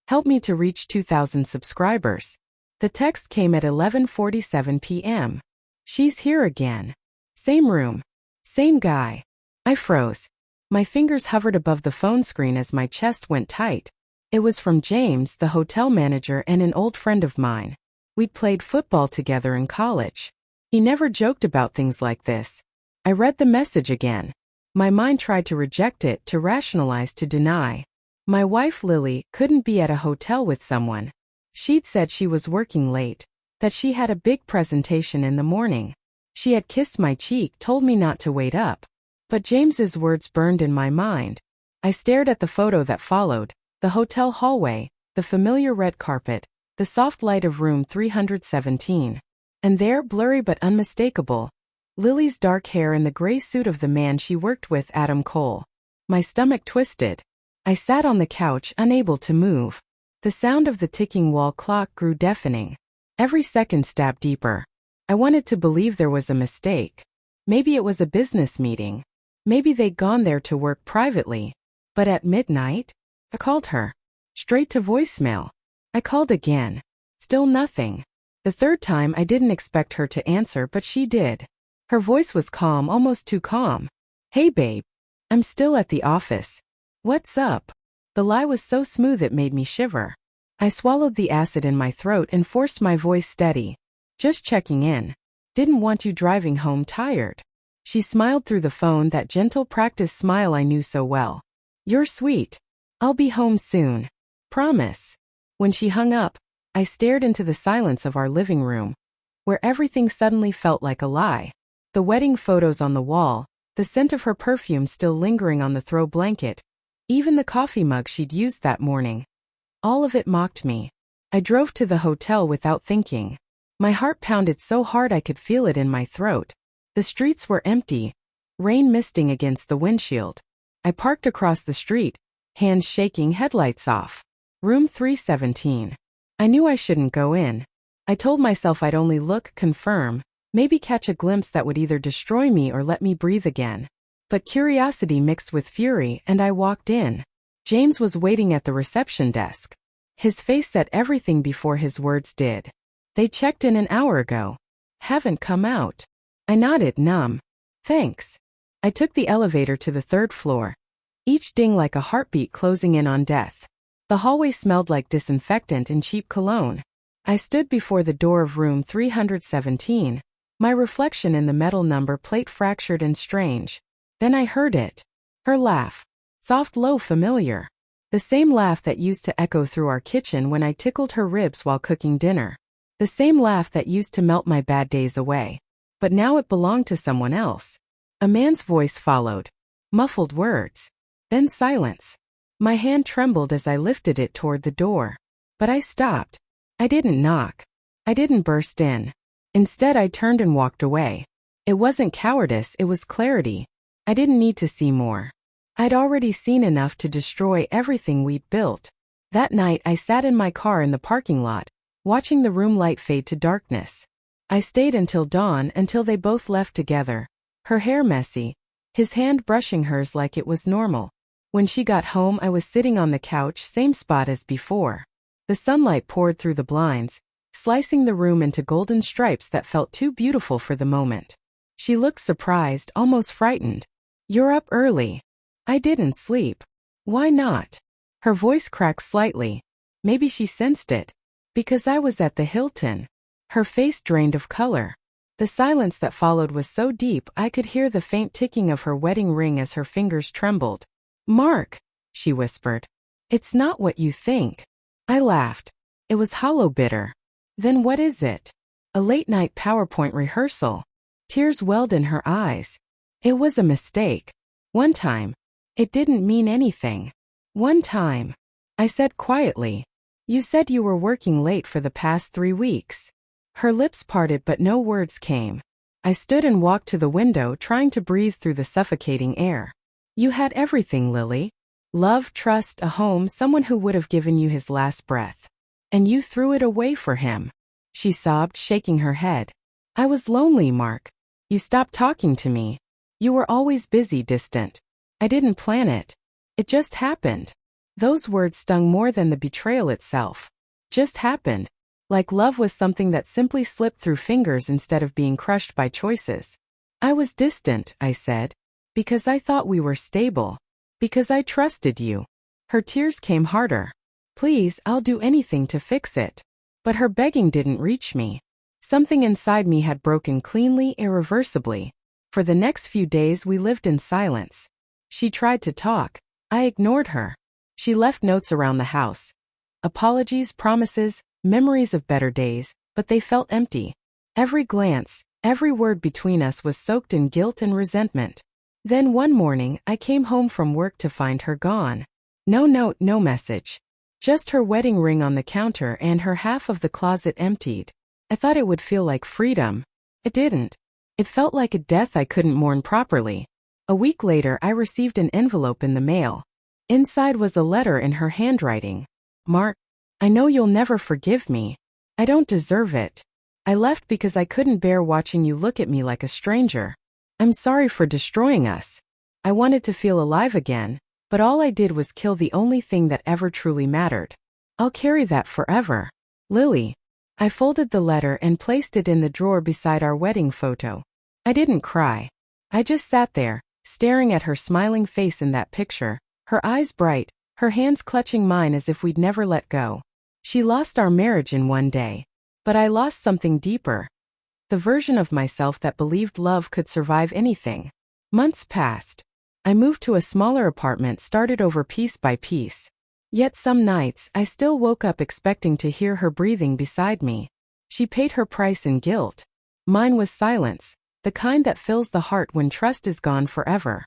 Help me to reach 2,000 subscribers. The text came at 11:47 p.m. She's here again. Same room. Same guy. I froze. My fingers hovered above the phone screen as my chest went tight. It was from James, the hotel manager and an old friend of mine. We'd played football together in college. He never joked about things like this. I read the message again. My mind tried to reject it, to rationalize, to deny. My wife Lily couldn't be at a hotel with someone. She'd said she was working late, that she had a big presentation in the morning. She had kissed my cheek, told me not to wait up. But James's words burned in my mind. I stared at the photo that followed, the hotel hallway, the familiar red carpet, the soft light of room 317. And there, blurry but unmistakable, Lily's dark hair and the gray suit of the man she worked with, Adam Cole. My stomach twisted. I sat on the couch, unable to move. The sound of the ticking wall clock grew deafening. Every second stabbed deeper. I wanted to believe there was a mistake. Maybe it was a business meeting. Maybe they'd gone there to work privately. But at midnight, I called her. Straight to voicemail. I called again. Still nothing. The third time I didn't expect her to answer, but she did. Her voice was calm, almost too calm. Hey babe. I'm still at the office. What's up? The lie was so smooth it made me shiver. I swallowed the acid in my throat and forced my voice steady. Just checking in. Didn't want you driving home tired. She smiled through the phone, that gentle practice smile I knew so well. You're sweet. I'll be home soon. Promise. When she hung up, I stared into the silence of our living room, where everything suddenly felt like a lie. The wedding photos on the wall, the scent of her perfume still lingering on the throw blanket, even the coffee mug she'd used that morning. All of it mocked me. I drove to the hotel without thinking. My heart pounded so hard I could feel it in my throat. The streets were empty, rain misting against the windshield. I parked across the street, hands shaking, headlights off. Room 317. I knew I shouldn't go in. I told myself I'd only look, confirm, maybe catch a glimpse that would either destroy me or let me breathe again. But curiosity mixed with fury, and I walked in. James was waiting at the reception desk. His face said everything before his words did. They checked in an hour ago. Haven't come out. I nodded, numb. Thanks. I took the elevator to the third floor. Each ding like a heartbeat closing in on death. The hallway smelled like disinfectant and cheap cologne. I stood before the door of room 317, my reflection in the metal number plate fractured and strange. Then I heard it. Her laugh. Soft, low, familiar. The same laugh that used to echo through our kitchen when I tickled her ribs while cooking dinner. The same laugh that used to melt my bad days away. But now it belonged to someone else. A man's voice followed. Muffled words. Then silence. My hand trembled as I lifted it toward the door. But I stopped. I didn't knock. I didn't burst in. Instead, I turned and walked away. It wasn't cowardice, it was clarity. I didn't need to see more. I'd already seen enough to destroy everything we'd built. That night, I sat in my car in the parking lot, watching the room light fade to darkness. I stayed until dawn, until they both left together. Her hair messy, his hand brushing hers like it was normal. When she got home, I was sitting on the couch, same spot as before. The sunlight poured through the blinds, slicing the room into golden stripes that felt too beautiful for the moment. She looked surprised, almost frightened. You're up early. I didn't sleep. Why not? Her voice cracked slightly. Maybe she sensed it. Because I was at the Hilton. Her face drained of color. The silence that followed was so deep I could hear the faint ticking of her wedding ring as her fingers trembled. Mark, she whispered. It's not what you think. I laughed. It was hollow, bitter. Then what is it? A late-night PowerPoint rehearsal. Tears welled in her eyes. It was a mistake. One time. It didn't mean anything. One time. I said quietly. You said you were working late for the past 3 weeks. Her lips parted but no words came. I stood and walked to the window, trying to breathe through the suffocating air. You had everything, Lily. Love, trust, a home, someone who would have given you his last breath. And you threw it away for him. She sobbed, shaking her head. I was lonely, Mark. You stopped talking to me. You were always busy, distant. I didn't plan it. It just happened. Those words stung more than the betrayal itself. Just happened. Like love was something that simply slipped through fingers instead of being crushed by choices. I was distant, I said. Because I thought we were stable. Because I trusted you. Her tears came harder. Please, I'll do anything to fix it. But her begging didn't reach me. Something inside me had broken cleanly, irreversibly. For the next few days we lived in silence. She tried to talk. I ignored her. She left notes around the house. Apologies, promises, memories of better days, but they felt empty. Every glance, every word between us was soaked in guilt and resentment. Then one morning, I came home from work to find her gone. No note, no message. Just her wedding ring on the counter and her half of the closet emptied. I thought it would feel like freedom. It didn't. It felt like a death I couldn't mourn properly. A week later, I received an envelope in the mail. Inside was a letter in her handwriting. Mark, I know you'll never forgive me. I don't deserve it. I left because I couldn't bear watching you look at me like a stranger. I'm sorry for destroying us. I wanted to feel alive again, but all I did was kill the only thing that ever truly mattered. I'll carry that forever. Lily. I folded the letter and placed it in the drawer beside our wedding photo. I didn't cry. I just sat there, staring at her smiling face in that picture, her eyes bright, her hands clutching mine as if we'd never let go. She lost our marriage in one day. But I lost something deeper. The version of myself that believed love could survive anything. Months passed. I moved to a smaller apartment, started over piece by piece. Yet some nights, I still woke up expecting to hear her breathing beside me. She paid her price in guilt. Mine was silence, the kind that fills the heart when trust is gone forever.